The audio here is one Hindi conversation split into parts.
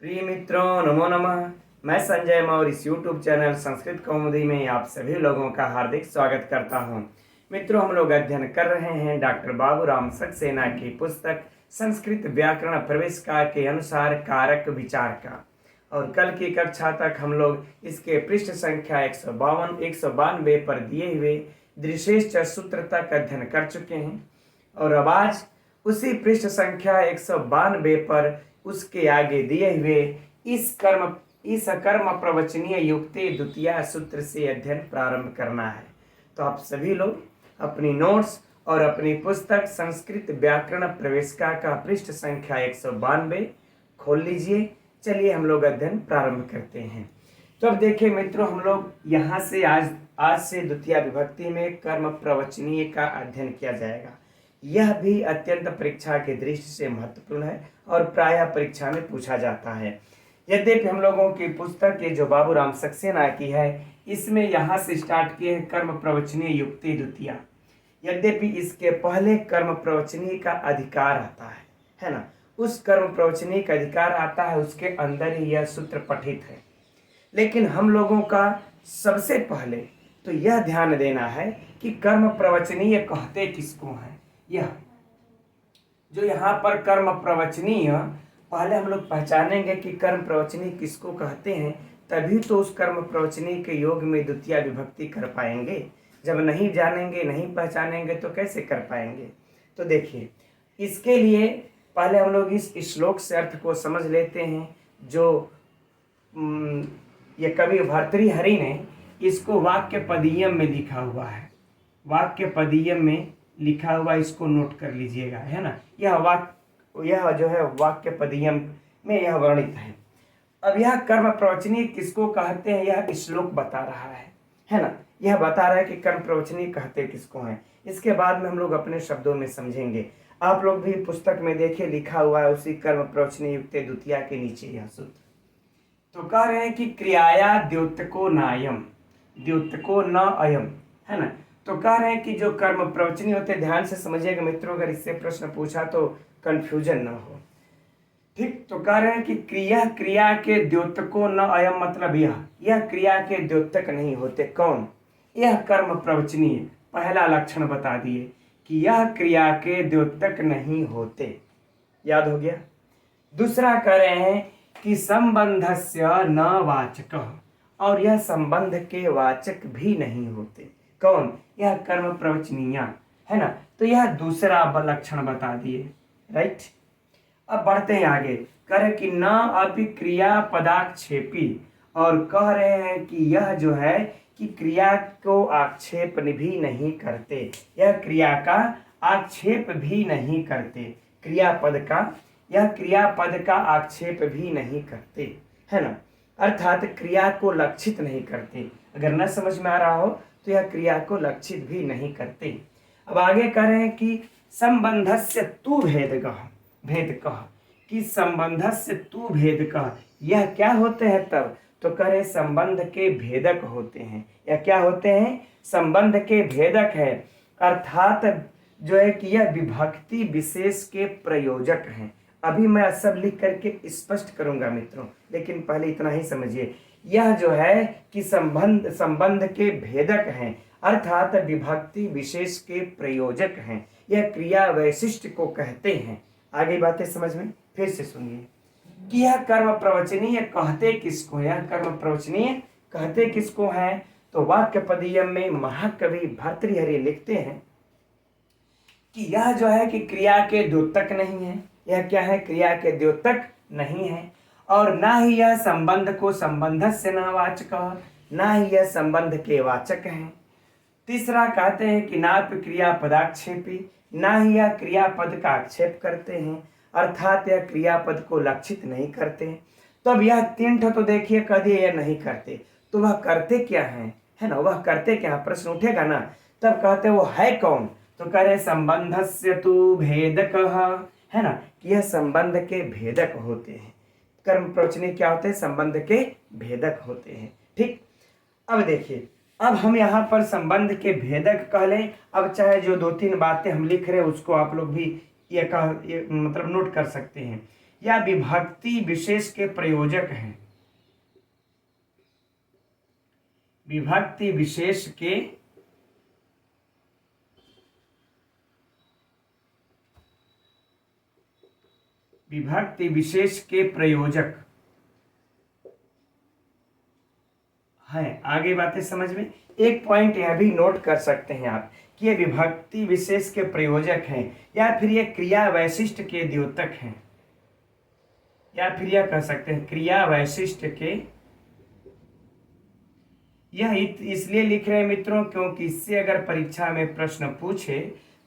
प्रिय मित्रों, नमो नमः। मैं संजय मौर्य इस YouTube चैनल संस्कृत कौमुदी में आप सभी लोगों का हार्दिक स्वागत करता हूं। मित्रों, हम लोग अध्ययन कर रहे हैं डॉक्टर बाबूराम सक्सेना की पुस्तक संस्कृत व्याकरण प्रवेशिका के अनुसार कारक विचार का। और कल की कक्षा तक हम लोग इसके पृष्ठ संख्या 192 पर दिए हुए दृशेश्च सूत्र तक अध्ययन कर चुके हैं। और अब आज उसी पृष्ठ संख्या 192 पर उसके आगे दिए हुए इस कर्म प्रवचनीय युक्ति द्वितीय सूत्र से अध्ययन प्रारंभ करना है। तो आप सभी लोग अपनी नोट्स और अपनी पुस्तक संस्कृत व्याकरण प्रवेशिका का पृष्ठ संख्या 192 खोल लीजिए। चलिए हम लोग अध्ययन प्रारंभ करते हैं। तो अब देखिए मित्रों, हम लोग यहाँ से आज से द्वितीय विभक्ति में कर्म प्रवचनीय का अध्ययन किया जाएगा। यह भी अत्यंत परीक्षा की दृष्टि से महत्वपूर्ण है और प्रायः परीक्षा में पूछा जाता है। यद्यपि हम लोगों की पुस्तक ये जो बाबूराम सक्सेना की है, इसमें यहाँ से स्टार्ट किए हैं कर्म प्रवचनीय युक्ति द्वितीय। यद्यपि इसके पहले कर्म प्रवचनीय का अधिकार आता है ना। उस कर्म प्रवचनीय का अधिकार आता है, उसके अंदर ही यह सूत्र पठित है। लेकिन हम लोगों का सबसे पहले तो यह ध्यान देना है कि कर्म प्रवचनीय कहते किसको हैं। यह जो यहाँ पर कर्म प्रवचनीय, पहले हम लोग पहचानेंगे कि कर्म प्रवचनीय किसको कहते हैं, तभी तो उस कर्म प्रवचनीय के योग में द्वितीय विभक्ति कर पाएंगे। जब नहीं जानेंगे, नहीं पहचानेंगे तो कैसे कर पाएंगे। तो देखिए, इसके लिए पहले हम लोग इस श्लोक से अर्थ को समझ लेते हैं। जो ये कवि भर्तृहरि ने इसको वाक्य पदीयम में लिखा हुआ है। वाक्य पदीयम में लिखा हुआ, इसको नोट कर लीजिएगा, है ना। यह जो है वाक्य पदीयम में यह वर्णित है। अब यह कर्म प्रवचनीय किसको कहते हैं, यह श्लोक बता रहा है ना। यह बता रहा है कि कर्म प्रवचनीय कहते किसको हैं। इसके बाद में हम लोग अपने शब्दों में समझेंगे। आप लोग भी पुस्तक में देखिए, लिखा हुआ है उसी कर्म प्रवचनीय युक्ते द्वितीय के नीचे यह सूत्र। तो कह रहे हैं कि क्रियाया द्योतको नायम, द्योतको न अयम, है ना। तो कह रहे हैं कि जो कर्म प्रवचनीय होते, ध्यान से समझिएगा मित्रों, अगर इससे प्रश्न पूछा तो कंफ्यूजन न हो। ठीक, तो कह रहे हैं कि क्रिया के द्योतको न अयम, मतलब यह क्रिया के द्योतक नहीं होते। कौन? यह कर्म प्रवचनीय। पहला लक्षण बता दिए कि यह क्रिया के द्योतक नहीं होते, याद हो गया। दूसरा कह रहे हैं कि संबंधस्य न वाचक, और यह संबंध के वाचक भी नहीं होते। कौन? यह कर्म प्रवचनीय, है ना। तो यह दूसरा लक्षण बता दिए, राइट। अब बढ़ते हैं आगे। कह रहे कि न अपि क्रिया पदाक्षेपी, और कह रहे हैं कि यह जो है कि क्रिया को आक्षेप भी नहीं करते। यह क्रिया का आक्षेप भी नहीं करते, क्रियापद का, यह क्रियापद का आक्षेप भी नहीं करते, है ना। अर्थात क्रिया को लक्षित नहीं करते। अगर न समझ में आ रहा हो तो यह क्रिया को लक्षित भी नहीं करते। अब आगे कह रहे हैं कि संबंधस्य तु भेदकः, भेदकः, कि संबंधस्य तु भेदकः, यह क्या होते हैं तब? तो कह रहे संबंध के भेदक होते हैं। यह क्या होते हैं? संबंध के भेदक है। अर्थात जो है कि यह विभक्ति विशेष के प्रयोजक हैं। अभी मैं सब लिख करके स्पष्ट करूंगा मित्रों, लेकिन पहले इतना ही समझिए। यह जो है कि संबंध के भेदक हैं, अर्थात विभक्ति विशेष के प्रयोजक हैं। यह क्रिया वैशिष्ट को कहते हैं। आगे बातें समझ में फिर से सुनिए कि यह कर्म प्रवचनीय कहते किसको, यह कर्म प्रवचनीय कहते किसको हैं। तो वाक्य पदीयम में महाकवि भर्तृहरि लिखते हैं कि यह जो है कि क्रिया के द्योतक नहीं है। यह क्या है? क्रिया के द्योतक नहीं है। और ना ही यह संबंध को संबंधस्य न वाचक, ना ही यह संबंध के वाचक हैं। तीसरा कहते हैं कि नापि क्रिया पदाक्षेपी, ना ही यह क्रियापद का आक्षेप करते हैं, अर्थात यह क्रियापद को लक्षित नहीं करते। तो अब यह तीन तो देखिए, कह दिए यह नहीं करते, तो वह करते क्या हैं, है ना। वह करते क्या? प्रश्न उठेगा ना, तब कहते वो है कौन? तो कह रहे संबंधस्य तु भेदकः, है ना, कि यह संबंध के भेदक होते हैं। कर्म प्रवचनीय क्या होते हैं? संबंध के भेदक होते हैं। ठीक, अब देखिए, अब हम यहाँ पर संबंध के भेदक कह लें। अब चाहे जो दो तीन बातें हम लिख रहे हैं उसको आप लोग भी ये मतलब नोट कर सकते हैं। या विभक्ति विशेष के प्रयोजक हैं। विभक्ति विशेष के प्रयोजक हैं। आगे बातें समझ में। एक पॉइंट यह भी नोट कर सकते हैं आप कि ये विभक्ति विशेष के प्रयोजक हैं या फिर ये क्रिया वैशिष्ट के द्योतक हैं, या फिर यह कह सकते हैं क्रिया वैशिष्ट के। यह इसलिए लिख रहे हैं मित्रों क्योंकि इससे अगर परीक्षा में प्रश्न पूछे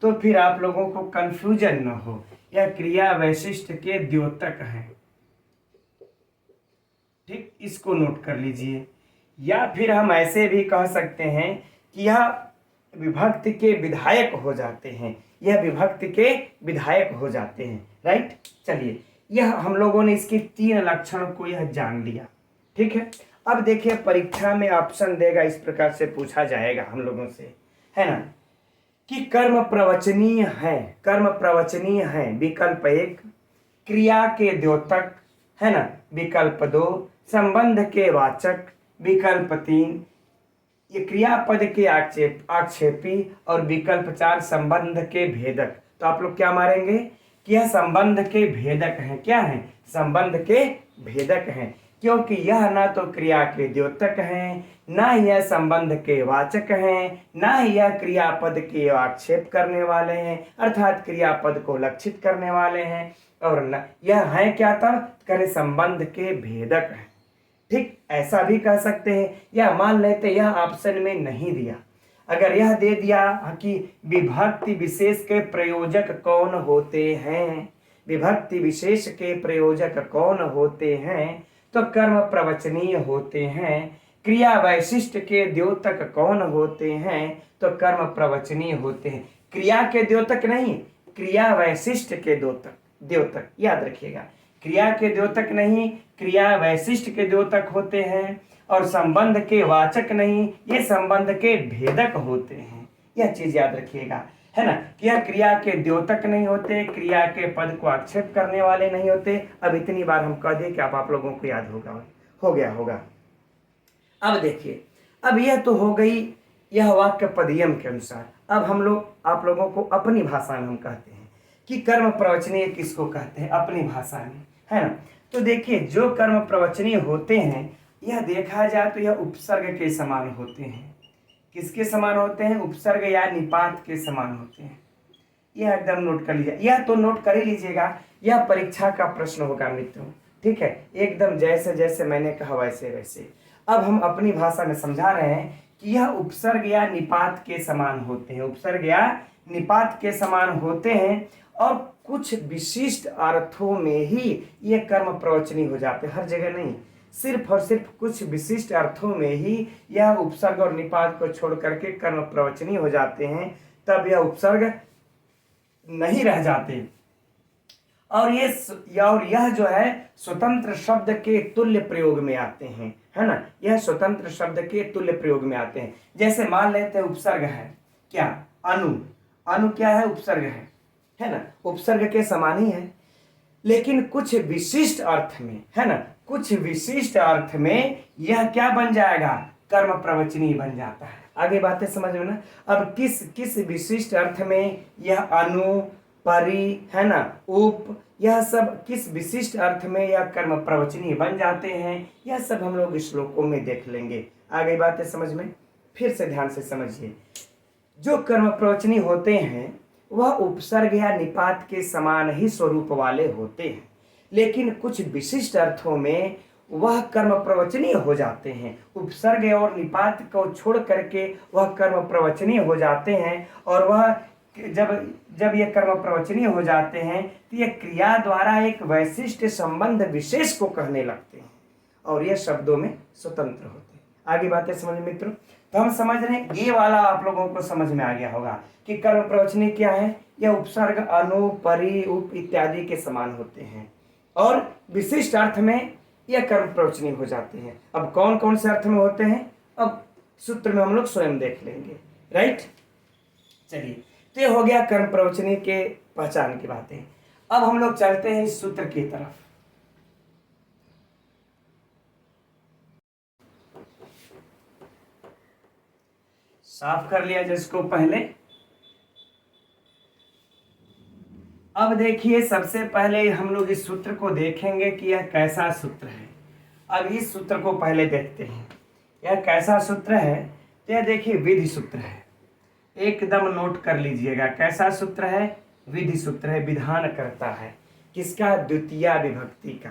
तो फिर आप लोगों को कंफ्यूजन न हो। यह क्रिया वैशिष्ट के द्योतक हैं, ठीक, इसको नोट कर लीजिए। या फिर हम ऐसे भी कह सकते हैं कि यह विभक्ति के विधायक हो जाते हैं, यह विभक्ति के विधायक हो जाते हैं, राइट। चलिए, यह हम लोगों ने इसके 3 लक्षण को यह जान लिया, ठीक है। अब देखिए परीक्षा में ऑप्शन देगा, इस प्रकार से पूछा जाएगा हम लोगों से, है ना, कि कर्म प्रवचनीय है, कर्म प्रवचनीय है, विकल्प 1, क्रिया के द्योतक, है ना, विकल्प 2, संबंध के वाचक, विकल्प 3, ये क्रियापद के आक्षेपी, और विकल्प 4 संबंध के भेदक। तो आप लोग क्या मारेंगे कि यह संबंध के भेदक हैं। क्या हैं? संबंध के भेदक हैं, क्योंकि यह ना तो क्रिया के द्योतक हैं, ना ही यह संबंध के वाचक हैं, ना ही यह क्रियापद के आक्षेप करने वाले हैं, अर्थात क्रियापद को लक्षित करने वाले हैं, और न यह है क्या, तब करे संबंध के भेदक हैं, ठीक। ऐसा भी कह सकते हैं, या मान लेते यह ऑप्शन में नहीं दिया, अगर यह दे दिया कि विभक्ति विशेष के प्रयोजक कौन होते हैं, विभक्ति विशेष के प्रयोजक कौन होते हैं, तो कर्म प्रवचनीय होते हैं। क्रिया वैशिष्ट के द्योतक कौन होते हैं, तो कर्म प्रवचनीय होते हैं। क्रिया के द्योतक नहीं, क्रिया वैशिष्ट के द्योतक, याद रखिएगा, क्रिया के द्योतक नहीं, क्रिया वैशिष्ट के द्योतक होते हैं, और संबंध के वाचक नहीं, ये संबंध के भेदक होते हैं। यह चीज याद रखिएगा, है ना, कि यह क्रिया के द्योतक नहीं होते, क्रिया के पद को आक्षेप करने वाले नहीं होते। अब इतनी बार हम कह दें कि आप लोगों को याद हो गया होगा। अब देखिए, अब यह तो हो गई यह वाक्य पदयम के अनुसार। अब हम लोग आप लोगों को अपनी भाषा में हम कहते हैं कि कर्म प्रवचनीय किसको कहते हैं, अपनी भाषा में, है ना। तो देखिए, जो कर्म प्रवचनीय होते हैं, यह देखा जाए तो यह उपसर्ग के समान होते हैं। किसके समान होते हैं? उपसर्ग या निपात के समान होते हैं। यह एकदम नोट कर लीजिए, यह तो नोट कर ही लीजिएगा, यह परीक्षा का प्रश्न होगा मित्रों, ठीक है, एकदम जैसे जैसे मैंने कहा वैसे वैसे। अब हम अपनी भाषा में समझा रहे हैं कि यह उपसर्ग या निपात के समान होते हैं, उपसर्ग या निपात के समान होते हैं, और कुछ विशिष्ट अर्थों में ही ये कर्म प्रवचनीय हो जाते हैं, हर जगह नहीं, सिर्फ और सिर्फ कुछ विशिष्ट अर्थों में ही यह उपसर्ग और निपात को छोड़ करके कर्म प्रवचनीय हो जाते हैं, तब यह उपसर्ग नहीं रह जाते। और यह जो है स्वतंत्र शब्द के तुल्य प्रयोग में आते हैं, है ना, यह स्वतंत्र शब्द के तुल्य प्रयोग में आते हैं। जैसे मान लेते हैं उपसर्ग है क्या, अनु क्या है, उपसर्ग है ना, उपसर्ग के समान ही है, लेकिन कुछ विशिष्ट अर्थ में, है ना, कुछ विशिष्ट अर्थ में यह क्या बन जाएगा, कर्म प्रवचनीय बन जाता है। आगे बातें समझ में ना। अब किस विशिष्ट अर्थ में यह अनु, परि, है ना, उप, यह सब किस विशिष्ट अर्थ में यह कर्म प्रवचनीय बन जाते हैं, यह सब हम लोग श्लोकों में देख लेंगे। आगे बातें समझ में, फिर से ध्यान से समझिए। जो कर्म प्रवचनीय होते हैं वह उपसर्ग या निपात के समान ही स्वरूप वाले होते हैं, लेकिन कुछ विशिष्ट अर्थों में वह कर्म प्रवचनीय हो जाते हैं। उपसर्ग और निपात को छोड़ करके वह कर्म प्रवचनीय हो जाते हैं, और वह जब ये कर्म प्रवचनीय हो जाते हैं तो ये क्रिया द्वारा एक वैशिष्ट संबंध विशेष को कहने लगते हैं, और ये शब्दों में स्वतंत्र होते हैं। आगे बातें समझ मित्रों, तो हम समझ रहे हैं, ये वाला आप लोगों को समझ में आ गया होगा कि कर्म प्रवचनीय क्या है, यह उपसर्ग, अनु, परि, उप इत्यादि के समान होते हैं, और विशिष्ट अर्थ में यह कर्म प्रवचनीय हो जाते हैं। अब कौन कौन से अर्थ में होते हैं, अब सूत्र में हम लोग स्वयं देख लेंगे, राइट। चलिए, तो ये हो गया कर्म प्रवचनीय के पहचान की बातें। अब हम लोग चलते हैं इस सूत्र की तरफ। साफ कर लिया जिसको पहले। अब देखिए सबसे पहले हम लोग इस सूत्र को देखेंगे कि यह कैसा सूत्र है। अब इस सूत्र को पहले देखते हैं यह कैसा सूत्र है। तो यह देखिए विधि सूत्र है, एकदम नोट कर लीजिएगा। कैसा सूत्र है? विधि सूत्र है, विधान करता है किसका? द्वितीया विभक्ति का,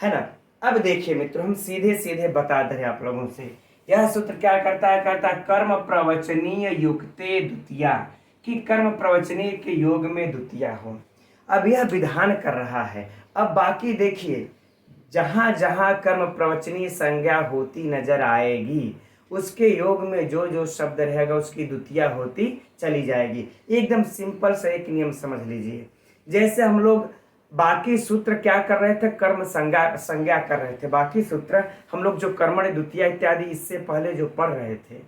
है ना। अब देखिए मित्रों हम सीधे सीधे बता दे रहे आप लोगों से। यह सूत्र क्या करता है? कर्म प्रवचनीय युक्ते द्वितीया, कि कर्म प्रवचनीय के योग में द्वितीया हो। अब यह विधान कर रहा है। अब बाकी देखिए जहां जहां कर्म प्रवचनीय संज्ञा होती नजर आएगी उसके योग में जो जो शब्द रहेगा उसकी द्वितीया होती चली जाएगी। एकदम सिंपल सा एक नियम समझ लीजिए। जैसे हम लोग बाकी सूत्र क्या कर रहे थे? कर्म संज्ञा कर रहे थे। बाकी सूत्र हम लोग जो कर्मणि द्वितीया इत्यादि इससे पहले जो पढ़ रहे थे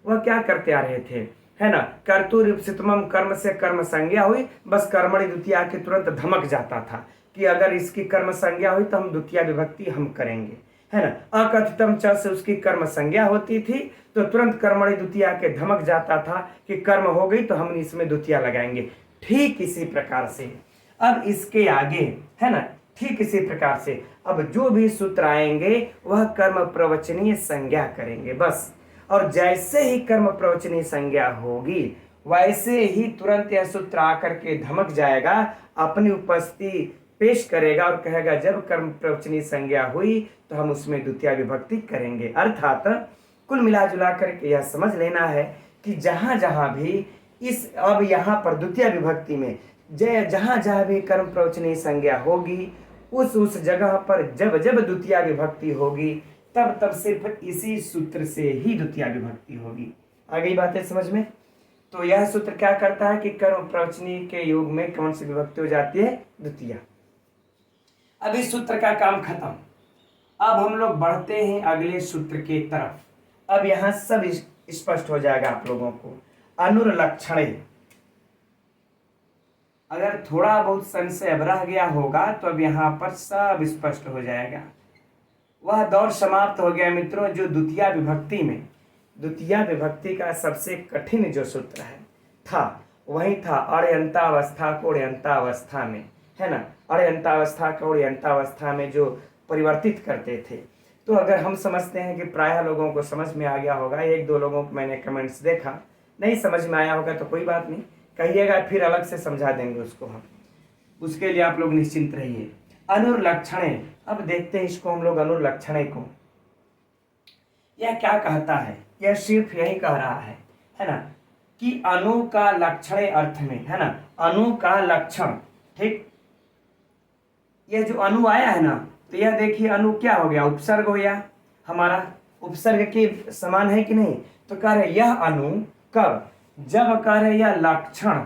वह क्या करते आ रहे थे, है ना। कर्तुरिप्सितमम, कर्म से कर्म संज्ञा हुई, बस कर्मणि द्वितीया के तुरंत धमक जाता था कि अगर इसकी कर्म संज्ञा हुई तो हम द्वितीया विभक्ति हम करेंगे, है ना। अकथितम च से उसकी कर्म संज्ञा होती थी तो तुरंत कर्मणि द्वितीया के धमक जाता था कि कर्म हो गई तो हम इसमें द्वितीया लगाएंगे। ठीक इसी प्रकार से अब इसके आगे, है ना, ठीक इसी प्रकार से अब जो भी सूत्र आएंगे वह कर्म प्रवचनीय संज्ञा करेंगे बस। और जैसे ही कर्म प्रवचनीय संज्ञा होगी वैसे ही तुरंत यह सूत्र आकर के धमक जाएगा, अपनी उपस्थिति पेश करेगा और कहेगा जब कर्म प्रवचनीय संज्ञा हुई तो हम उसमें द्वितीया विभक्ति करेंगे। अर्थात कुल मिला जुला करके यह समझ लेना है कि जहां जहां भी इस अब यहाँ पर द्वितीया विभक्ति में जहां जहां भी कर्म प्रवचनीय संज्ञा होगी उस जगह पर जब जब द्वितीया विभक्ति होगी तब तब सिर्फ इसी सूत्र से ही द्वितीया विभक्ति होगी। आ गई बातें समझ में? तो यह सूत्र क्या करता है कि कर्म प्रवचनीय के योग में कौन सी विभक्ति हो जाती है? द्वितीया। अब इस सूत्र का काम खत्म। अब हम लोग बढ़ते हैं अगले सूत्र की तरफ। अब यहां सब स्पष्ट हो जाएगा आप लोगों को। अनुरलक्षणे, अगर थोड़ा बहुत संशय अब रह गया होगा तो अब यहाँ पर सब स्पष्ट हो जाएगा। वह दौर समाप्त हो गया मित्रों जो द्वितीया विभक्ति में, द्वितीया विभक्ति का सबसे कठिन जो सूत्र है था वही था अण्यन्तावस्था को ण्यन्तावस्था में, है ना। अण्यन्तावस्था को ण्यन्तावस्था में जो परिवर्तित करते थे। तो अगर हम समझते हैं कि प्रायः लोगों को समझ में आ गया होगा, एक दो लोगों को मैंने कमेंट्स देखा, नहीं समझ में आया होगा तो कोई बात नहीं, कहिएगा फिर अलग से समझा देंगे उसको हम, उसके लिए आप लोग निश्चिंत रहिए। अनुरलक्षणे, अब देखते हैं इसको हम लोग अनुरलक्षणे को। यह क्या कहता है? यह सिर्फ यही कह रहा है ना, कि अनु का लक्षण अर्थ में, है ना, अनु का लक्षण। ठीक, यह जो अनु आया है ना तो यह देखिए अनु क्या हो गया? उपसर्ग हो गया, हमारा उपसर्ग के समान है कि नहीं। तो कह रहे यह अनु कब? जब कह रहे यह लक्षण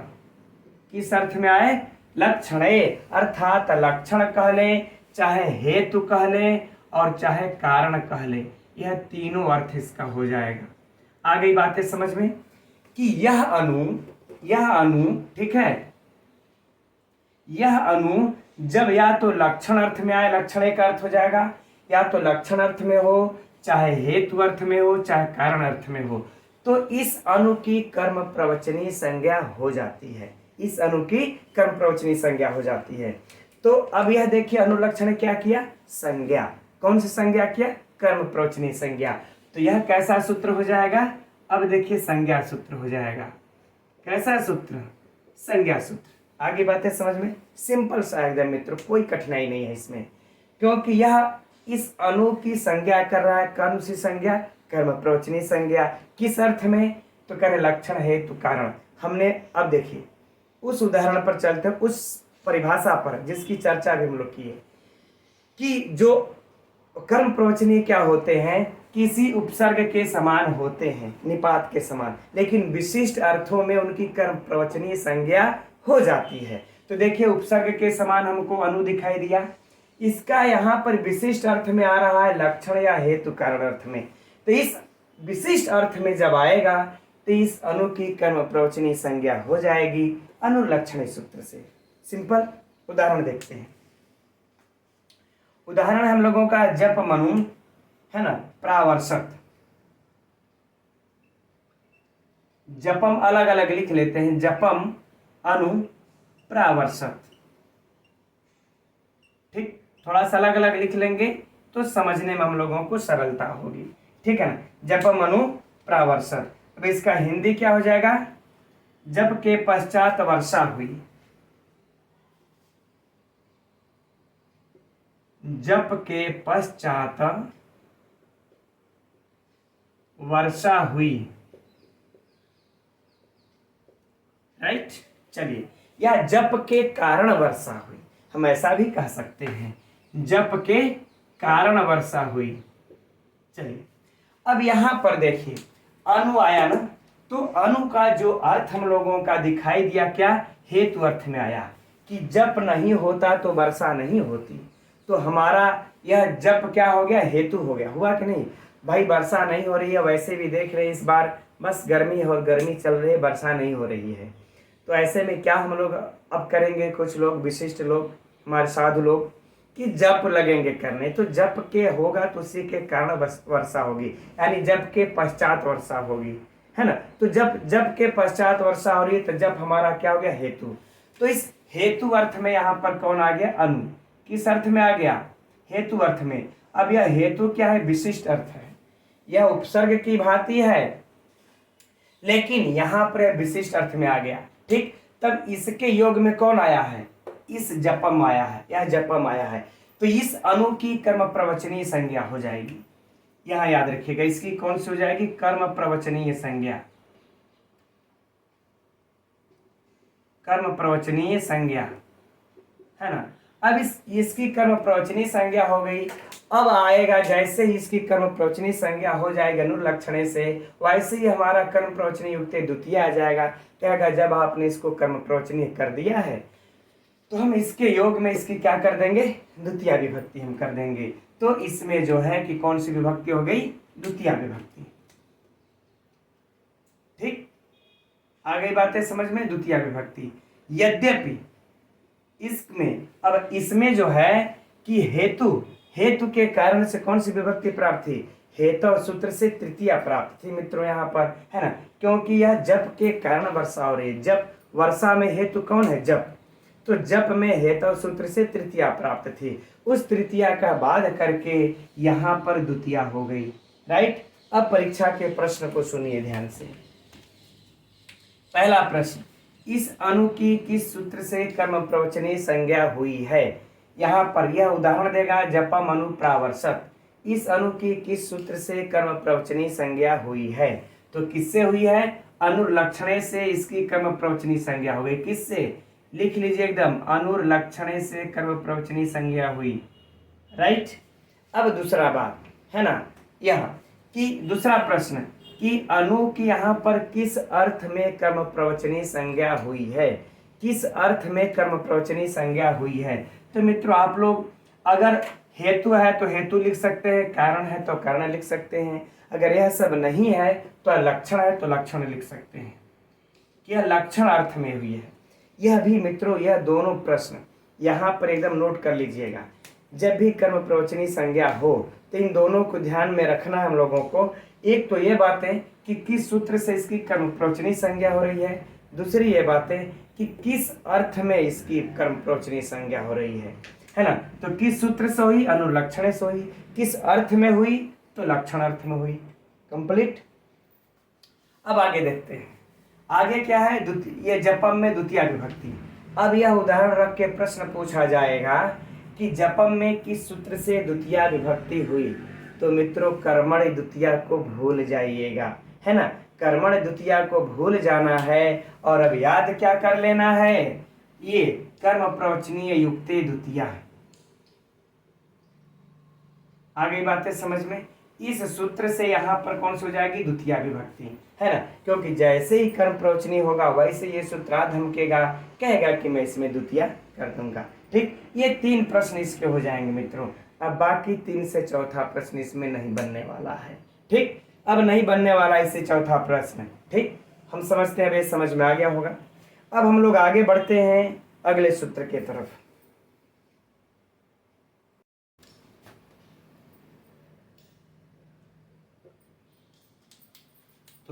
किस अर्थ में आए? लक्षण, अर्थात लक्षण कह ले, चाहे हेतु कह ले और चाहे कारण कह ले, यह तीनों अर्थ इसका हो जाएगा। आ गई बातें समझ में कि यह अनु ठीक है, यह अनु जब या तो लक्षण अर्थ में आए, लक्षण का अर्थ हो जाएगा, या तो लक्षण अर्थ में हो, चाहे हेतु अर्थ में हो, चाहे कारण अर्थ में हो, तो इस अनु की कर्म प्रवचनीय संज्ञा हो जाती है। इस अनु की कर्म प्रवचनीय संज्ञा हो जाती है। तो अब यह देखिए अनुलक्षण क्या किया? संज्ञा। कौन सी संज्ञा किया? कर्म प्रवचनीय संज्ञा। तो यह कैसा सूत्र हो जाएगा? अब देखिए संज्ञा सूत्र हो जाएगा। कैसा सूत्र? संज्ञा सूत्र। आगे बातें समझ में? सिंपल सा एकदम मित्रों, कोई कठिनाई नहीं है इसमें, क्योंकि यह इस अनु की संज्ञा कर रहा है। कौन सी संज्ञा? कर्म प्रवचनीय संज्ञा। किस अर्थ में? तो कह रहे लक्षण हेतु कारण। हमने अब देखिए उस उदाहरण पर चलते हैं, उस परिभाषा पर जिसकी चर्चा भी हम लोग की है कि जो कर्म प्रवचनीय क्या होते हैं? किसी उपसर्ग के समान होते हैं, निपात के समान, लेकिन विशिष्ट अर्थों में उनकी कर्म प्रवचनीय संज्ञा हो जाती है। तो देखिए उपसर्ग के समान हमको अनु दिखाई दिया, इसका यहाँ पर विशिष्ट अर्थ में आ रहा है लक्षण या हेतु कारण अर्थ में। तो इस विशिष्ट अर्थ में जब आएगा तो इस अनु की कर्म प्रवचनीय संज्ञा हो जाएगी अनुलक्षण सूत्र से। सिंपल, उदाहरण देखते हैं। उदाहरण हम लोगों का जप मनु, है ना, प्रावर्षक। जपम अलग अलग लिख लेते हैं, जपम अनु प्रावर्षक। ठीक, थोड़ा सा अलग अलग लिख लेंगे तो समझने में हम लोगों को सरलता होगी। ठीक है ना, जपम अनु प्रावर्षक। अब इसका हिंदी क्या हो जाएगा? जप के पश्चात वर्षा हुई। जप के पश्चात वर्षा हुई। राइट, चलिए, या जप के कारण वर्षा हुई, हम ऐसा भी कह सकते हैं, जप के कारण वर्षा हुई। चलिए, अब यहां पर देखिए अनु आया ना, तो अनु का जो अर्थ हम लोगों का दिखाई दिया क्या? हेतु अर्थ में आया कि जप नहीं होता तो वर्षा नहीं होती। तो हमारा यह जप क्या हो गया? हेतु हो गया। हुआ कि नहीं भाई? वर्षा नहीं हो रही है, वैसे भी देख रहे हैं इस बार बस गर्मी है और गर्मी चल रही है, वर्षा नहीं हो रही है। तो ऐसे में क्या हम लोग अब करेंगे? कुछ लोग विशिष्ट लोग, हमारे साधु लोग, कि जप लगेंगे करने। तो जप के होगा तो उसी के कारण वर्षा होगी, यानी जप के पश्चात वर्षा होगी, है ना। तो जप के पश्चात वर्षा हो रही है, तो जप हमारा क्या हो गया? हेतु। तो इस हेतु अर्थ में यहाँ पर कौन आ गया? अनु। किस अर्थ में आ गया? हेतु अर्थ में। अब यह हेतु क्या है? विशिष्ट अर्थ है। यह उपसर्ग की भांति है, लेकिन यहां पर विशिष्ट अर्थ में आ गया। ठीक, तब इसके योग में कौन आया है? इस जपम आया है, यह जपम आया है। तो इस अनु की कर्म प्रवचनीय संज्ञा हो जाएगी। यहां याद रखिएगा, इसकी कौन सी हो जाएगी? कर्म प्रवचनीय संज्ञा। कर्म प्रवचनीय संज्ञा, है ना। अब इसकी कर्म प्रवचनीय संज्ञा हो गई। अब आएगा, जैसे ही इसकी कर्म प्रवचनीय संज्ञा हो जाएगी अनुलक्षणे से, वैसे ही हमारा कर्म प्रवचनीय युक्त द्वितीय आ जाएगा। कहेगा जब आपने इसको कर्म प्रवचनीय कर दिया है तो हम इसके योग में इसकी क्या कर देंगे? द्वितीय विभक्ति हम कर देंगे। तो इसमें जो है कि कौन सी विभक्ति हो गई? द्वितीय विभक्ति। ठीक, आ गई बातें समझ में? द्वितीय विभक्ति। यद्यपि इसमें जो है कि हेतु के कारण से कौन सी विभक्ति प्राप्त थी? हेतु सूत्र से तृतीया प्राप्त थी मित्रों यहाँ पर, है ना। क्योंकि यह जप के कारण वर्षा हो रही है। जप, वर्षा में हेतु कौन है? जप। तो जप में हेतु सूत्र से तृतीया प्राप्त थी, उस तृतीया का बाद करके यहाँ पर द्वितीया हो गई। राइट, अब परीक्षा के प्रश्न को सुनिए ध्यान से। पहला प्रश्न, इस अनु की किस सूत्र से कर्म प्रवचनीय संज्ञा हुई है? यहाँ पर यह उदाहरण देगा, जपम अनु प्रावर्षक। इस अनु की किस सूत्र से कर्म प्रवचनीय संज्ञा हुई है? तो किससे हुई है? अनुलक्षणे से इसकी कर्म प्रवचनीय संज्ञा हो गई। किससे? लिख लीजिए एकदम, अनुलक्षणे से कर्म प्रवचनीय संज्ञा हुई। राइट, अब दूसरा बात है ना, यह कि दूसरा प्रश्न कि अनु की यहाँ पर किस अर्थ में कर्म प्रवचनीय संज्ञा हुई है? किस अर्थ में कर्म प्रवचनीय संज्ञा हुई है? तो मित्रों आप लोग अगर हेतु है तो हेतु लिख सकते हैं, कारण है तो कारण लिख सकते हैं, अगर यह सब नहीं है तो लक्षण है तो लक्षण लिख सकते हैं कि यह लक्षण अर्थ में हुई है। यह भी मित्रों, यह दोनों प्रश्न यहाँ पर एकदम नोट कर लीजिएगा। जब भी कर्म प्रवचनीय संज्ञा हो तो इन दोनों को ध्यान में रखना है हम लोगों को। एक तो ये बातें कि किस सूत्र से इसकी कर्म प्रवचनीय संज्ञा हो रही है, दूसरी ये बातें कि किस अर्थ में इसकी कर्म प्रवचनीय संज्ञा हो रही है ना। तो किस सूत्र से हुई? अनुलक्षण से हुई। किस अर्थ में हुई? तो लक्षण अर्थ में हुई। कंप्लीट। अब आगे देखते हैं, आगे क्या है? ये जपम में द्वितीय विभक्ति। अब यह उदाहरण रख के प्रश्न पूछा जाएगा कि जपम में किस सूत्र से द्वितीय विभक्ति हुई? तो मित्रों कर्मण द्वितीय को भूल जाइएगा, है ना। कर्मण द्वितीय को भूल जाना है और अब याद क्या कर लेना है? ये कर्म प्रवचनीय युक्ते द्वितीय। आ गई बातें समझ में? इस सूत्र से यहाँ पर कौन सी हो जाएगी? द्वितीय विभक्ति, है ना। क्योंकि जैसे ही कर्म प्रवचनीय होगा वैसे ये सूत्रार्थ धमकेगा, कहेगा कि मैं इसमें द्वितीय कर दूंगा। ठीक, ये 3 प्रश्न इसके हो जाएंगे मित्रों। अब बाकी 3 से चौथा प्रश्न इसमें नहीं बनने वाला है। ठीक, अब नहीं बनने वाला इससे चौथा प्रश्न। ठीक, हम समझते हैं, अब समझ में आ गया होगा। अब हम लोग आगे बढ़ते हैं अगले सूत्र के तरफ।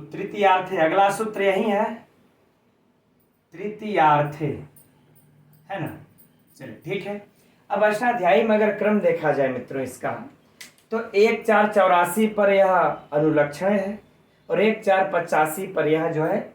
तो तृतीयार्थे, अगला सूत्र यही है, तृतीयार्थे, है ना। चलिए ठीक है। अब अष्टाध्यायी में अगर क्रम देखा जाए मित्रों इसका, तो 1-4-84 पर यह अनुलक्षण है और 1-4-85 पर यह जो है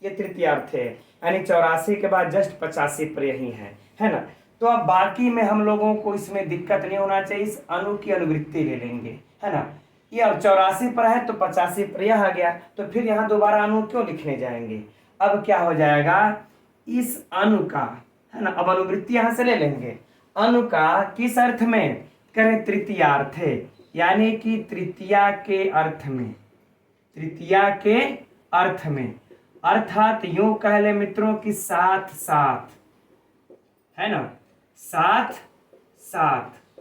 ये तृतीयार्थ है, यानी 84 के बाद जस्ट 85 पर यही है ना। तो अब बाकी में हम लोगों को इसमें दिक्कत नहीं होना चाहिए, इस अनु की अनुवृत्ति ले लेंगे, है ना। ये अब 84 पर है तो 85 पर यह आ गया, तो फिर यहाँ दोबारा अनु क्यों लिखने जाएंगे। अब क्या हो जाएगा, इस अनु का, है ना, अब अनुवृत्ति यहाँ से ले लेंगे। अनु का किस अर्थ में करें, तृतीयार्थ है, यानी कि तृतीया के अर्थ में, तृतीया के अर्थ में, अर्थात यूं कह ले मित्रों कि साथ साथ, है ना, साथ साथ,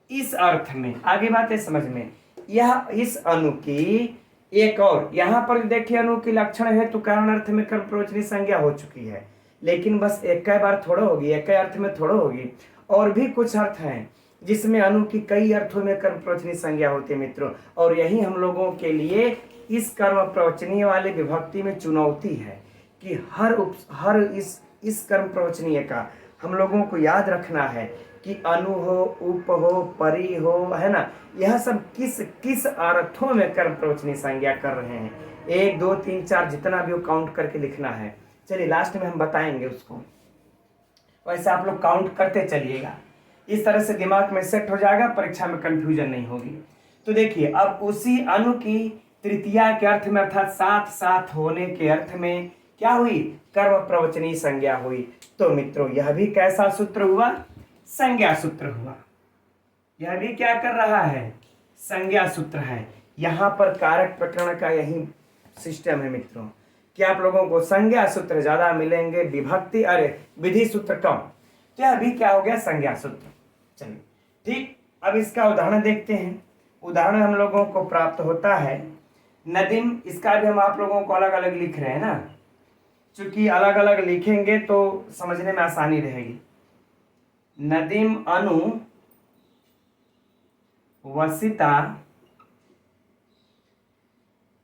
इस अर्थ में। आगे बातें समझ में, यह इस अनु की एक और, यहां पर देखिए अनु की लक्षण है तो कारण अर्थ में कर्म प्रवचनी संज्ञा हो चुकी है, लेकिन बस एक बार थोड़ा होगी, एक अर्थ में थोड़ा होगी, और भी कुछ अर्थ हैं जिसमें अनु की कई अर्थों में कर्म प्रवचनी संज्ञा होती है मित्रों। और यही हम लोगों के लिए इस कर्म प्रवचनीय वाले विभक्ति में चुनौती है कि हर इस कर्म प्रवचनीय का हम लोगों को याद रखना है कि अनु हो, उप हो, परि हो, है ना, यह सब किस किस अर्थों में कर्म प्रवचनीय संज्ञा कर रहे हैं। 1 2 3 4 जितना भी वो काउंट करके लिखना है। चलिए लास्ट में हम बताएंगे उसको, वैसे आप लोग काउंट करते चलिएगा, इस तरह से दिमाग में सेट हो जाएगा, परीक्षा में कंफ्यूजन नहीं होगी। तो देखिए अब उसी अनु की तृतीया के अर्थ में, अर्थात साथ साथ होने के अर्थ में क्या हुई, कर्म प्रवचनी संज्ञा हुई। तो मित्रों यह भी कैसा सूत्र हुआ, संज्ञा सूत्र हुआ। यह भी क्या कर रहा है, संज्ञा सूत्र है। यहां पर कारक प्रकरण का यही सिस्टम है मित्रों कि आप लोगों को संज्ञा सूत्र ज्यादा मिलेंगे, विभक्ति अरे विधि सूत्र कम। तो यह भी क्या हो गया, संज्ञा सूत्र। चलिए ठीक, अब इसका उदाहरण देखते हैं। उदाहरण हम लोगों को प्राप्त होता है नदीम, इसका भी हम आप लोगों को अलग अलग लिख रहे हैं ना, चूंकि अलग अलग लिखेंगे तो समझने में आसानी रहेगी। नदीम अनु वसिता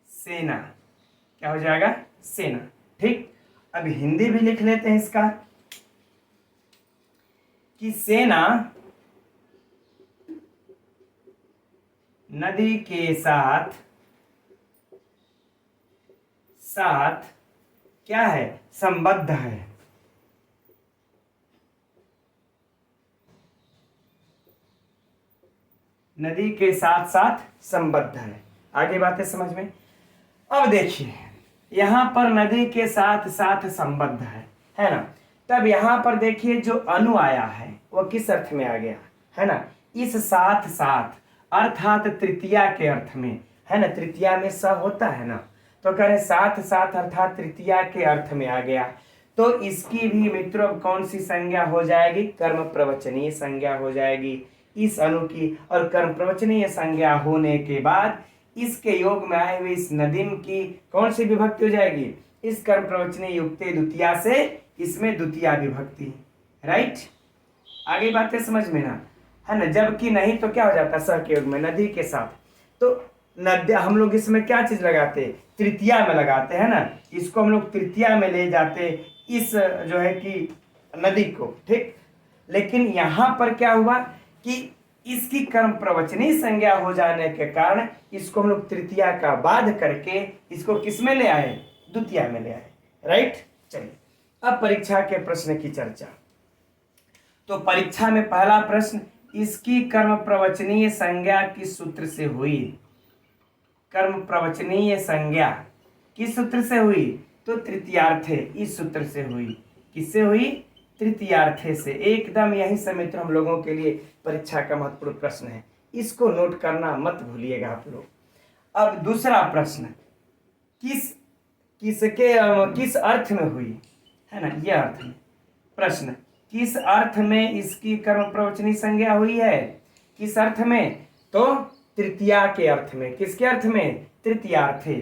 सेना, क्या हो जाएगा, सेना। ठीक, अब हिंदी भी लिख लेते हैं इसका कि सेना नदी के साथ साथ क्या है, संबद्ध है। नदी के साथ साथ संबद्ध है। आगे बातें समझ में। अब देखिए यहां पर नदी के साथ साथ संबद्ध है ना। तब यहां पर देखिए जो अनु आया है वह किस अर्थ में आ गया, है ना, इस साथ साथ अर्थात तृतीया के अर्थ में, है ना, तृतीया में स होता है ना, तो कह रहे साथ साथ अर्थात तृतीया के अर्थ में आ गया। तो इसकी भी मित्रों कौन सी संज्ञा हो जाएगी, कर्म प्रवचनीय संज्ञा हो जाएगी इस अनु की। और कर्म प्रवचनीय संज्ञा होने के बाद इसके योग में आए हुए इस नदीम की कौन सी विभक्ति हो जाएगी, इस कर्म प्रवचनीय युक्ते द्वितीया से इसमें द्वितीया विभक्ति। राइट, आगे बातें समझ में ना, है ना। जबकि नहीं तो क्या हो जाता, सह के योग में नदी के साथ, तो नद्या हम लोग इसमें क्या चीज लगाते, तृतीया में लगाते हैं ना, इसको हम लोग तृतीया में ले जाते इस जो है कि नदी को। ठीक, लेकिन यहां पर क्या हुआ कि इसकी कर्म प्रवचनी संज्ञा हो जाने के कारण इसको हम लोग तृतीया का बाध करके इसको किस में ले आए, द्वितीया में ले आए। राइट, चलिए अब परीक्षा के प्रश्न की चर्चा। तो परीक्षा में पहला प्रश्न, इसकी कर्म प्रवचनीय संज्ञा किस सूत्र से हुई, कर्म प्रवचनीय संज्ञा किस सूत्र से हुई, तो तृतीयार्थे इस सूत्र से हुई। किससे हुई, तृतीयार्थे से। एकदम यही से मित्र हम लोगों के लिए परीक्षा का महत्वपूर्ण प्रश्न है, इसको नोट करना मत भूलिएगा आप लोग। अब दूसरा प्रश्न, किस अर्थ में हुई, है ना, यह अर्थ में प्रश्न, किस अर्थ में इसकी कर्म प्रवचनी संज्ञा हुई है, किस अर्थ में, तो तृतीया के अर्थ में। किसके अर्थ में, तृतीयार्थे,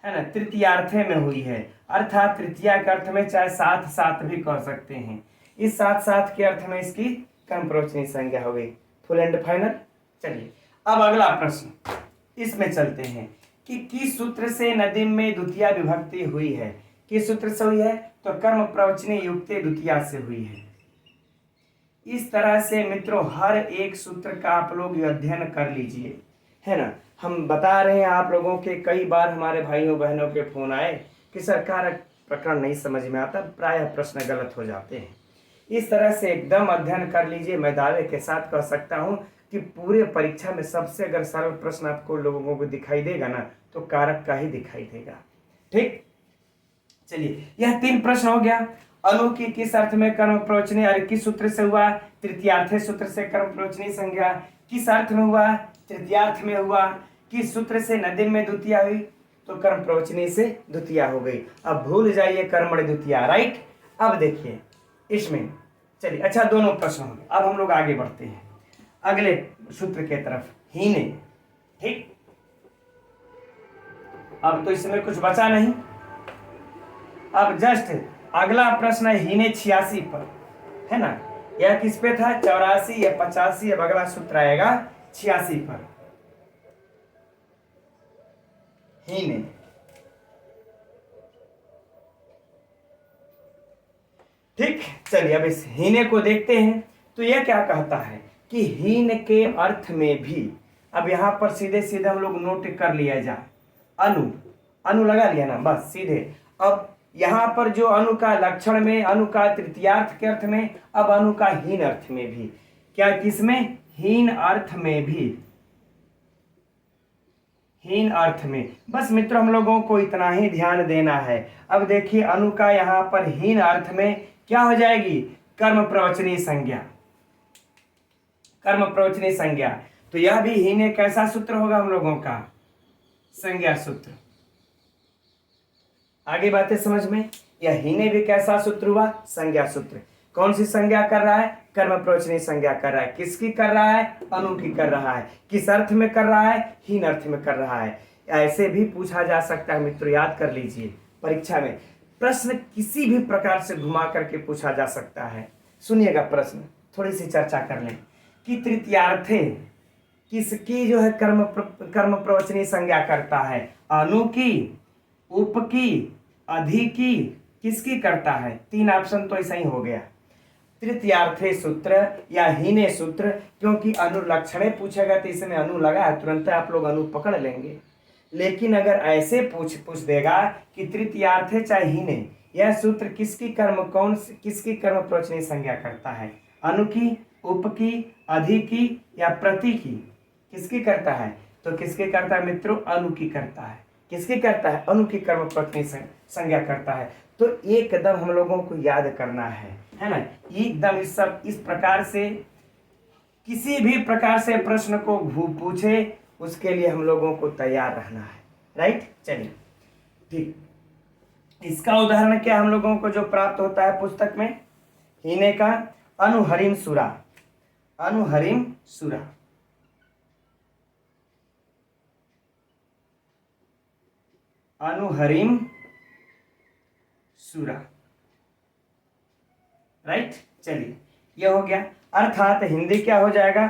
है ना, तृतीयार्थे में हुई है, अर्थात तृतीया के अर्थ में, चाहे साथ साथ भी कह सकते हैं, इस साथ साथ के अर्थ में इसकी कर्म प्रवचनी संज्ञा हो गई। Full and final. चलिए अब अगला प्रश्न, इसमें चलते हैं कि किस सूत्र से नदीम में द्वितीया विभक्ति हुई है। किस सूत्र से हुई है? तो कर्म प्रवचने युक्ते द्वितीया से हुई है। इस तरह से मित्रों हर एक सूत्र का आप लोग अध्ययन कर लीजिए, है ना। हम बता रहे हैं आप लोगों के, कई बार हमारे भाइयों बहनों के फोन आए कि सरकार प्रकरण नहीं समझ में आता, प्रायः प्रश्न गलत हो जाते हैं। इस तरह से एकदम अध्ययन कर लीजिए। मैं दावे के साथ कह सकता हूं कि पूरे परीक्षा में सबसे अगर सरल प्रश्न आपको लोगों को दिखाई देगा ना, तो कारक का ही दिखाई देगा। ठीक, चलिए यह 3 प्रश्न हो गया। अनु की किस अर्थ में कर्म प्रवचनी, अरे किस सूत्र से हुआ? तृतीयार्थे सूत्र से कर्म प्रवचनी संज्ञा। किस अर्थ में हुआ? तृतीयार्थ में हुआ। किस सूत्र से नदीम में द्वितीया हुई? तो कर्म प्रवचनी से द्वितीया हो गई। अब भूल जाइए कर्मणि द्वितीया, राइट। अब देखिए इसमें, चलिए अच्छा दोनों प्रश्न हो गए। अब हम लोग आगे बढ़ते हैं अगले सूत्र के तरफ, हीने। ठीक, अब तो इसमें कुछ बचा नहीं। अब जस्ट अगला प्रश्न है हीने 86 पर, है ना। यह किस पे था? 84 या 85। अब अगला सूत्र आएगा 86 पर, हीने। ठीक, चलिए अब इस हीने को देखते हैं। तो यह क्या कहता है कि हीन के अर्थ में भी, अब यहां पर सीधे सीधे हम लोग नोट कर लिया जाए, अनु, अनु लगा लिया ना, बस सीधे। अब यहां पर जो अनु का लक्षण में, अनु का तृतीयार्थ के अर्थ में, अब अनु का हीन अर्थ में भी। क्या? किसमें? हीन अर्थ में भी, हीन अर्थ में। बस मित्रों हम लोगों को इतना ही ध्यान देना है। अब देखिए अनु का यहां पर हीन अर्थ में क्या हो जाएगी? कर्म प्रवचनी संज्ञा, कर्म प्रवचनी संज्ञा। तो यह भी हीने कैसा सूत्र होगा हम लोगों का? संज्ञा सूत्र। आगे बातें समझ में? यह हीने भी कैसा सूत्र हुआ? संज्ञा सूत्र। कौन सी संज्ञा कर रहा है? कर्म प्रवचनी संज्ञा कर रहा है। किसकी कर रहा है? अनु की कर रहा है। किस अर्थ में कर रहा है? हीन अर्थ में कर रहा है। ऐसे भी पूछा जा सकता है मित्रों, याद कर लीजिए परीक्षा में प्रश्न किसी भी प्रकार से घुमा करके पूछा जा सकता है। सुनिएगा प्रश्न, थोड़ी सी चर्चा कर लें कि तृतीयार्थे किसकी जो है कर्म प्रवचनी संज्ञा करता है? अनु की, उप की, अधि की, किसकी करता है? 3 ऑप्शन तो ऐसा ही हो गया। तृतीयार्थे सूत्र या हीने सूत्र, क्योंकि अनुलक्षणे पूछेगा तो इसमें अनु लगा है, तुरंत आप लोग अनु पकड़ लेंगे। लेकिन अगर ऐसे पूछ देगा कि तृतीयार्थे चाहे हीने, यह सूत्र किसकी कर्म प्रवचनी संज्ञा करता है? अनु की, उप की, अधि की या प्रति की? किसकी करता है? तो किसकी करता है मित्रों? अनु की करता है। किसकी करता है? अनु की कर्म प्रवचनी संज्ञा करता है। तो एकदम हम लोगों को याद करना है ना, एकदम इस प्रकार से किसी भी प्रकार से प्रश्न को पूछे उसके लिए हम लोगों को तैयार रहना है, राइट। चलिए ठीक, इसका उदाहरण क्या हम लोगों को जो प्राप्त होता है पुस्तक में हीने का? अनुहरिम सुरा, अनुहरिम सुरा। अनुहरिम सुरा, राइट। चलिए ये हो गया। अर्थात हिंदी क्या हो जाएगा?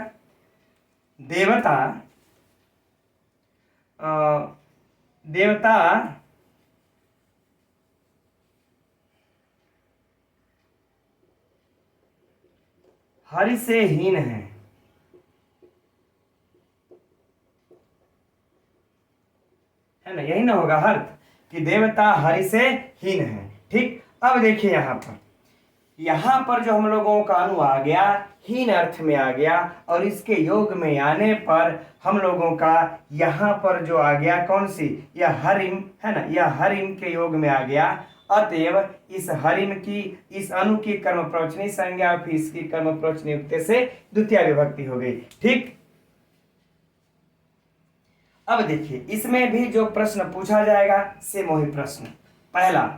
देवता, देवता हरि से हीन है, है ना, यही ना होगा अर्थ कि देवता हरि से हीन है। ठीक, अब देखिए यहां पर जो हम लोगों का अनु आ गया हीन अर्थ में आ गया, और इसके योग में आने पर हम लोगों का यहाँ पर जो आ गया कौन सी? यह हरिम, है ना, यह हरिम के योग में आ गया। अतएव इस हरिम की, इस अनु की कर्म प्रवचनी संज्ञा, फिर इसकी कर्म प्रवचनी युक्त से द्वितीय विभक्ति हो गई। ठीक, अब देखिए इसमें भी जो प्रश्न पूछा जाएगा से वही प्रश्न। पहला,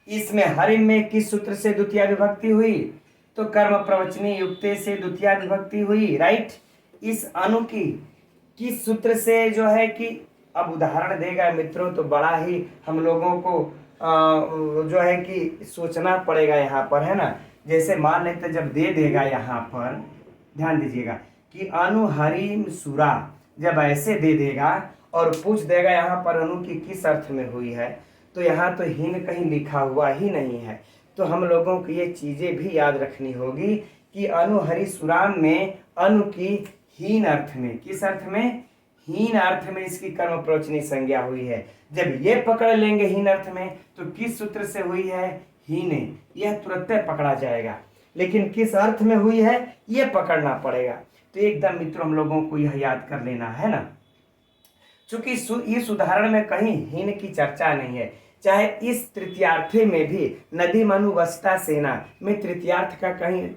इसमें हरिम में किस सूत्र से द्वितीय विभक्ति हुई? तो कर्म प्रवचनी युक्ते से द्वितीय विभक्ति हुई, राइट। इस अनु की किस सूत्र से जो है कि, अब उदाहरण देगा मित्रों तो बड़ा ही हम लोगों को जो है कि सोचना पड़ेगा यहाँ पर, है ना। जैसे मान लेते जब दे देगा यहाँ पर, ध्यान दीजिएगा कि अनु हरिम सुरा, जब ऐसे दे देगा और पूछ देगा यहाँ पर अनु की किस अर्थ में हुई है, तो यहाँ तो हीन कहीं लिखा हुआ ही नहीं है। तो हम लोगों को ये चीजें भी याद रखनी होगी कि अनु हरि सुराम में अनु की हीन अर्थ में, किस अर्थ में, हीन अर्थ में इसकी कर्म प्रवचनी संज्ञा हुई है। जब ये पकड़ लेंगे हीन अर्थ में, तो किस सूत्र से हुई है, हीने, यह तुरंत पकड़ा जाएगा। लेकिन किस अर्थ में हुई है ये पकड़ना पड़ेगा। तो एकदम मित्रों हम लोगों को यह याद कर लेना है ना। चूंकि इस उदाहरण में कहीं हीन की चर्चा नहीं है, चाहे इस तृतीयार्थे में भी नदी मनुवस्ता सेना में तृतीयार्थ का कहीं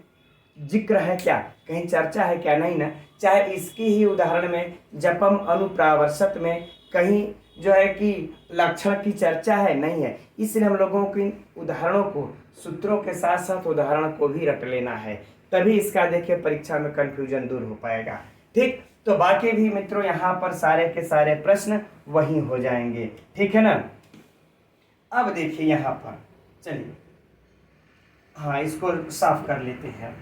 जिक्र है क्या, कहीं चर्चा है क्या, नहीं ना। चाहे इसकी ही उदाहरण में जपम अनुप्रावर्षत में कहीं जो है कि लक्षण की चर्चा है, नहीं है। इसलिए हम लोगों की उदाहरणों को, सूत्रों के साथ साथ उदाहरण को भी रट लेना है, तभी इसका देखिए परीक्षा में कंफ्यूजन दूर हो पाएगा। ठीक, तो बाकी भी मित्रों यहाँ पर सारे के सारे प्रश्न वही हो जाएंगे, ठीक है ना। अब देखिए यहाँ पर, चलिए हाँ इसको साफ कर लेते हैं।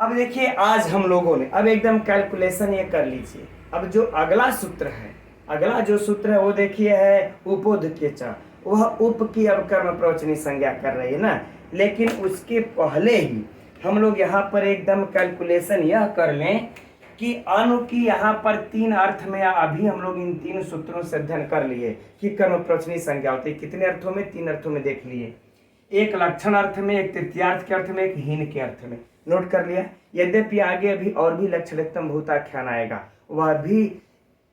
अब देखिए आज हम लोगों ने अब एकदम कैलकुलेशन ये कर लीजिए। अब जो अगला सूत्र है, अगला जो सूत्र है वो देखिए है उपोधिके च, वह उप की अब कर्म प्रवचनी संज्ञा कर रही है ना। लेकिन उसके पहले ही हम लोग यहाँ पर एकदम कैलकुलेशन यह कर लें कि अनु की यहाँ पर तीन अर्थ में, अभी हम लोग इन तीन सूत्रों से अध्ययन कर लिए कि कर्म प्रवचनी संज्ञा होती है। कितने अर्थों में, तीन अर्थों में देख लिए, एक लक्षण अर्थ में, एक तृतीयार्थ के अर्थ में, एक हीन के अर्थ में। नोट कर लिया। यद्यपि आगे अभी और भी लक्षणोत्तम भूताख्यान आएगा, वह भी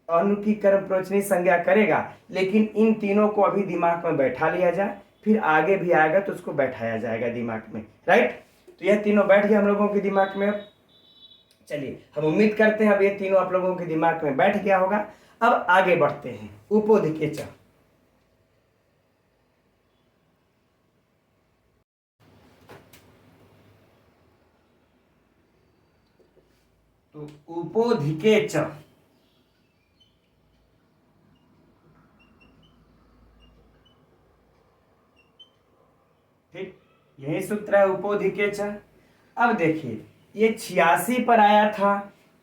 अनु की कर्म प्रवचनी संज्ञा करेगा, लेकिन इन तीनों को अभी दिमाग में बैठा लिया जाए, फिर आगे भी आएगा तो उसको बैठाया जाएगा दिमाग में, राइट। तो यह तीनों बैठ गए हम लोगों के दिमाग में। चलिए हम उम्मीद करते हैं अब ये तीनों आप लोगों के दिमाग में बैठ गया होगा। अब आगे बढ़ते हैं। उपोधिके च, तो उपोधिके च, ठीक, यही सूत्र है उपोधिके च। अब देखिए ये 86 पर आया था,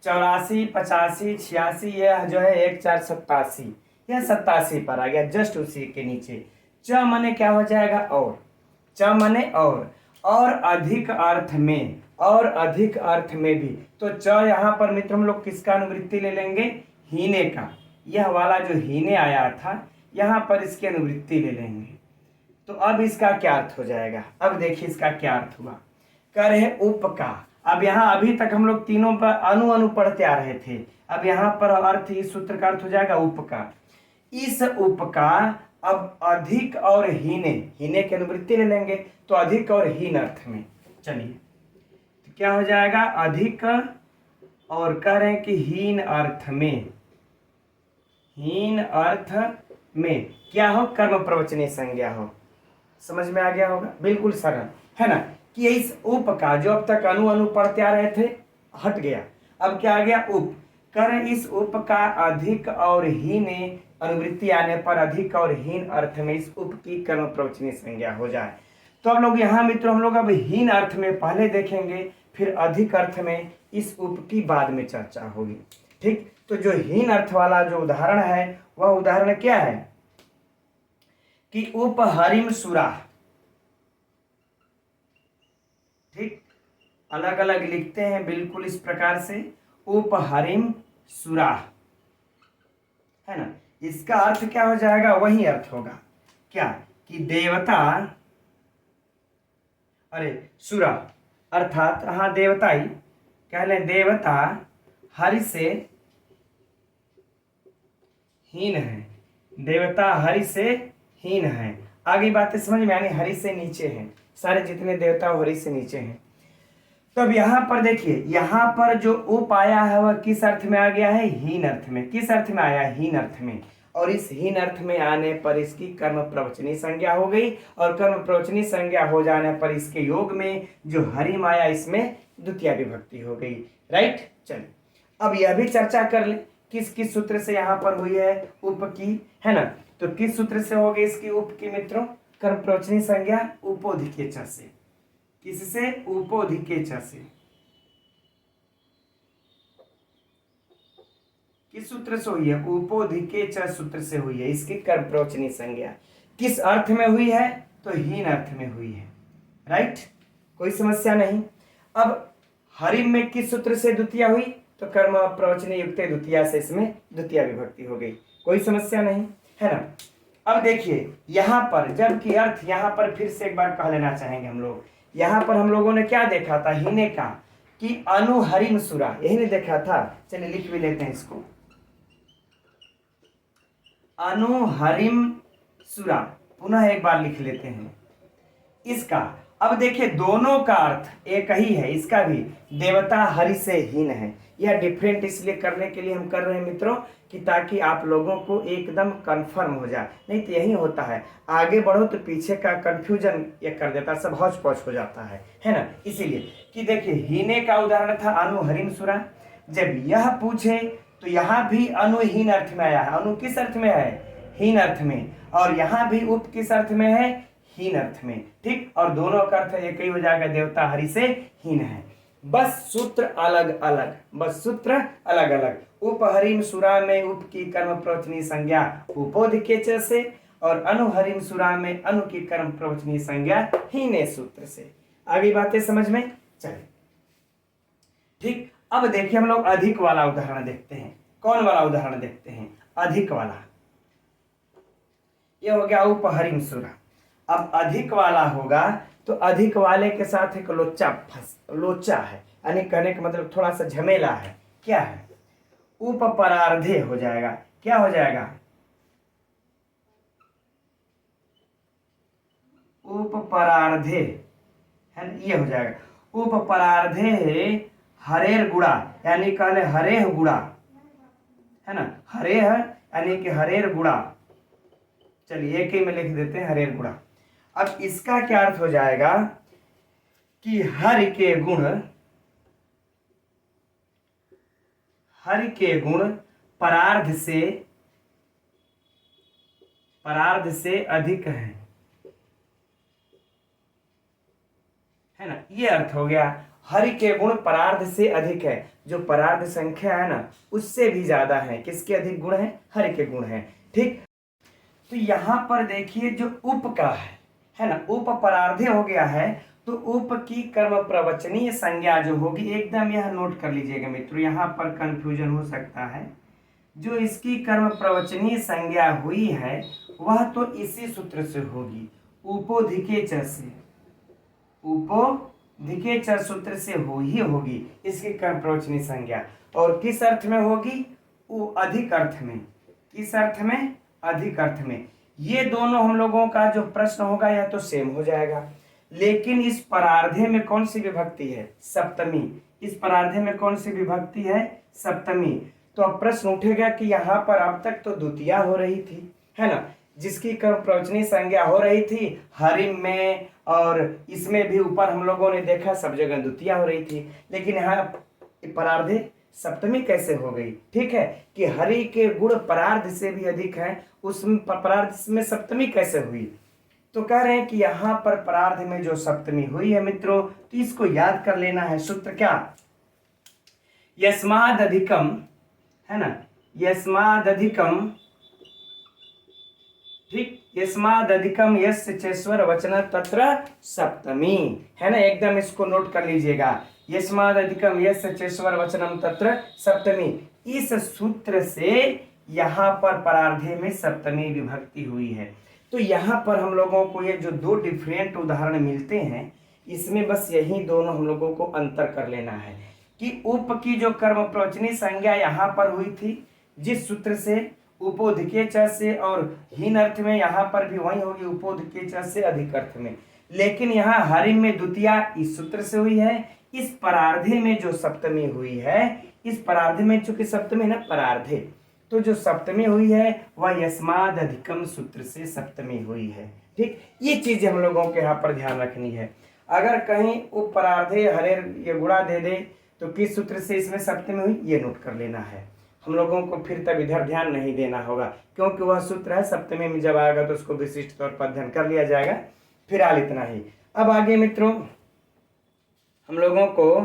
84, 85, 86, यह जो है 1 4 87, यह 87 पर आ गया, जस्ट उसी के नीचे। च माने क्या हो जाएगा, और, च माने और अधिक अर्थ में, और अधिक अर्थ में भी। तो च यहाँ पर मित्र हम लोग किसका अनुवृत्ति ले लेंगे, हीने का। यह वाला जो हीने आया था यहाँ पर इसकी अनुवृत्ति ले लेंगे। तो अब इसका क्या अर्थ हो जाएगा, अब देखिए इसका क्या अर्थ हुआ। कर है उप का, अब यहाँ अभी तक हम लोग तीनों पर अनु अनु पढ़ते आ रहे थे, अब यहाँ पर अर्थ, इस सूत्र का अर्थ हो जाएगा उप का। इस उप का अब अधिक और हीने, हीने की अनुवृत्ति ले लेंगे तो अधिक और हीन अर्थ में। चलिए तो क्या हो जाएगा, अधिक और कह रहे हैं कि हीन अर्थ में, हीन अर्थ में क्या हो, कर्म प्रवचनी संज्ञा हो। समझ में आ गया होगा, बिल्कुल सरल है ना। कि इस उप का जो अब तक अनु अनु पढ़ते आ रहे थे हट गया, अब क्या आ गया, उप। कर इस उप का अधिक और हीन अनुवृत्ति आने पर अधिक और हीन अर्थ में इस उप की कर्म प्रवचनी संज्ञा हो जाए। तो हम लोग यहाँ मित्रों हम लोग अब हीन अर्थ में पहले देखेंगे, फिर अधिक अर्थ में इस उप की बाद में चर्चा होगी। ठीक, तो जो हीन अर्थ वाला जो उदाहरण है वह उदाहरण क्या है कि उपहरिम सुरा। ठीक, अलग अलग लिखते हैं बिल्कुल इस प्रकार से, उपहरिम सुरा, है ना। इसका अर्थ क्या हो जाएगा, वही अर्थ होगा क्या कि देवता, अरे सुरा अर्थात, हाँ देवता ही कह लें, देवता हरि से हीन है, देवता हरि से हीन है। आगे बातें समझ में आनी, हरि से नीचे हैं, सारे जितने देवता हरि से नीचे हैं। तो अब यहाँ पर देखिए, यहाँ पर जो उप आया है वह किस अर्थ में आ गया है, हीन अर्थ में। किस अर्थ में आया, हीन अर्थ में। और इस हीन अर्थ में आने पर इसकी कर्म प्रवचनी संज्ञा हो गई, और कर्म प्रवचनी संज्ञा हो जाने पर इसके योग में जो हरिम आया इसमें द्वितीय विभक्ति हो गई, राइट। चलिए अब यह भी चर्चा कर ले किस किस सूत्र से यहाँ पर हुई है उप की, है ना। तो किस सूत्र से हो गई इसकी उप की मित्रों कर्म प्रवचनी संज्ञा, उपोधिके च से। किससे, उपोधिके च से। किस सूत्र से हुई है? उपोधिके च सूत्र से हुई है। इसकी कर्म प्रवचनी संज्ञा किस अर्थ में हुई है? तो हीन अर्थ में हुई है। राइट, कोई समस्या नहीं। अब हरिम में किस सूत्र से द्वितीया हुई? तो कर्म प्रवचनी युक्त द्वितीया से इसमें द्वितीया विभक्ति हो गई। कोई समस्या नहीं है ना। अब देखिए यहाँ पर, जबकि अर्थ यहाँ पर फिर से एक बार कह लेना चाहेंगे हम लोग। यहाँ पर हम लोगों ने क्या देखा था? हीने का कि अनुहरिम सुरा, यही नहीं देखा था। चलिए लिख भी लेते हैं इसको, अनुहरिम सुरा, पुनः एक बार लिख लेते हैं इसका। अब देखिए दोनों का अर्थ एक ही है, इसका भी देवता हरि से हीन है। यह डिफरेंट इसलिए करने के लिए हम कर रहे हैं मित्रों कि ताकि आप लोगों को एकदम कंफर्म हो जाए। नहीं तो यही होता है, आगे बढ़ो तो पीछे का कंफ्यूजन ये कर देता है, सब हौच पौच हो जाता है ना। इसीलिए कि देखिए हीने का उदाहरण था अनुहरिम सुरा। जब यह पूछे तो यहाँ भी अनुहीन अर्थ में आया है। अनु किस अर्थ में है? हीन अर्थ में। और यहाँ भी उप किस अर्थ में है? हीन अर्थ में। ठीक, और दोनों का अर्थ एक ही हो जाएगा, देवता हरि से हीन है। बस सूत्र अलग अलग, बस सूत्र अलग अलग। उपहरिम सुरा में उप की कर्म प्रवचनी संज्ञा उपोधिके च से, और अनुहरिम सुरा में अनु की कर्म प्रवचनी संज्ञा हीने सूत्र से। आगे बातें समझ में चले। ठीक, अब देखिए हम लोग अधिक वाला उदाहरण देखते हैं। कौन वाला उदाहरण देखते हैं? अधिक वाला। यह हो गया उपहरिम सुरा। अब अधिक वाला होगा तो अधिक वाले के साथ एक लोचा है, यानी कहने का मतलब थोड़ा सा झमेला है। क्या है? उपपरार्धे हो जाएगा। क्या हो जाएगा? उपपरार्धे है, ये हो जाएगा उपपरार्धे हरेर गुड़ा, यानी कहले हरेह गुड़ा है ना। हरेह यानी कि हरेर गुड़ा। चलिए एक ही में लिख देते हैं, हरेर गुड़ा। अब इसका क्या अर्थ हो जाएगा कि हरि के गुण परार्ध से अधिक है ना। ये अर्थ हो गया, हरि के गुण परार्ध से अधिक है। जो परार्ध संख्या है ना उससे भी ज्यादा है। किसके अधिक गुण है? हरि के गुण है। ठीक, तो यहां पर देखिए जो उप का है ना, उप परार्धे हो गया है, तो उप की कर्म प्रवचनीय संज्ञा जो होगी, एकदम यह नोट कर लीजिएगा मित्रों, यहां पर कंफ्यूजन हो सकता है। जो इसकी कर्म प्रवचनीय संज्ञा हुई है वह तो इसी सूत्र से होगी, उपोधिके च से। उपोधिके च सूत्र से होगी इसकी कर्म प्रवचनीय संज्ञा। और किस अर्थ में होगी? वो अधिक अर्थ में। किस अर्थ में? अधिक अर्थ में। ये दोनों हम लोगों का जो प्रश्न होगा यह तो सेम हो जाएगा, लेकिन इस परार्धे में कौन सी विभक्ति है? सप्तमी। इस परार्धे में कौन सी विभक्ति है? सप्तमी। तो अब प्रश्न उठेगा कि यहाँ पर अब तक तो द्वितीया हो रही थी, है ना, जिसकी कर्म प्रवचनी संज्ञा हो रही थी हरिम में, और इसमें भी ऊपर हम लोगों ने देखा सब जगह द्वितीया हो रही थी, लेकिन यहाँ परार्धे सप्तमी कैसे हो गई? ठीक है, कि हरि के गुण परार्ध से भी अधिक है, उस परार्ध में सप्तमी कैसे हुई? तो कह रहे हैं कि यहाँ पर परार्ध में जो सप्तमी हुई है मित्रों, तो इसको याद कर लेना है। सूत्र क्या? यस्माद अधिकम, है ना, यस्माद अधिकम। ठीक, यस्माद अधिकम यस्य चेश्वर वचन तत्र सप्तमी, है ना, एकदम इसको नोट कर लीजिएगा। यस्माद अधिकम यस्य चेश्वर वचनम तत्र सप्तमी, इस सूत्र से यहाँ पर परार्धे में सप्तमी विभक्ति हुई है। तो यहाँ पर हम लोगों को ये जो दो डिफरेंट उदाहरण मिलते हैं, इसमें बस यही दोनों हम लोगों को अंतर कर लेना है कि उप की जो कर्म प्रवचनी संज्ञा यहाँ पर हुई थी जिस सूत्र से, उपोधिके च से, और हीन अर्थ में यहाँ पर भी वही होगी, उपोधिके च से अधिक अर्थ में। लेकिन यहाँ हरिम में द्वितीया इस सूत्र से हुई है। इस परार्धे में जो सप्तमी हुई है, इस परार्धे में चूंकि सप्तमी है ना परार्धे, तो जो सप्तमी हुई है वह यस्माद अधिकम सूत्र से सप्तमी हुई है। ठीक, ये चीज हम लोगों के यहाँ पर ध्यान रखनी है। अगर कहीं उप परार्धे हरेर ये गुणा दे दे तो किस सूत्र से इसमें सप्तमी हुई, ये नोट कर लेना है। हम लोगों को फिर तब इधर ध्यान नहीं देना होगा, क्योंकि वह सूत्र है, सप्तमी में जब आएगा तो उसको विशिष्ट तौर पर अध्ययन कर लिया जाएगा। फिलहाल इतना ही। अब आगे मित्रों हम लोगों को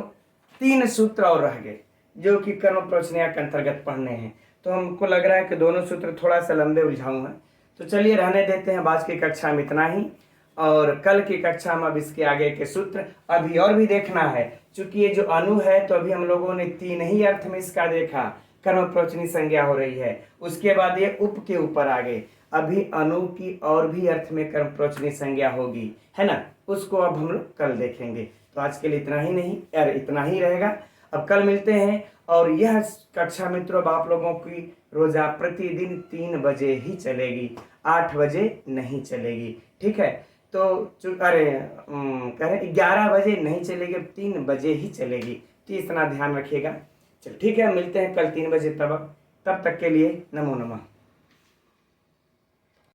3 सूत्र और रह गए जो कि कर्म प्रवचनिया के अंतर्गत पढ़ने हैं। तो हमको लग रहा है कि दोनों सूत्र थोड़ा सा लंबे उलझाऊ हैं। तो चलिए रहने देते हैं, आज की कक्षा में इतना ही, और कल की कक्षा में अब इसके आगे के सूत्र अभी और भी देखना है। चूंकि ये जो अनु है तो अभी हम लोगों ने 3 ही अर्थ में इसका देखा, कर्म प्रवचनी संज्ञा हो रही है। उसके बाद ये उप के ऊपर आ गए, अभी अनु की और भी अर्थ में कर्म प्रवचनी संज्ञा होगी, है ना, उसको अब हम लोग कल देखेंगे। तो आज के लिए इतना ही नहीं, यार इतना ही रहेगा, अब कल मिलते हैं। और यह कक्षा मित्रों अब आप लोगों की रोजा प्रतिदिन 3 बजे ही चलेगी, 8 बजे नहीं चलेगी, ठीक है। तो अरे कह रहे 11 बजे नहीं चलेगी, 3 बजे ही चलेगी, तो इतना ध्यान रखिएगा। चलो ठीक है, मिलते हैं कल 3 बजे, तब तक के लिए नमो नमः।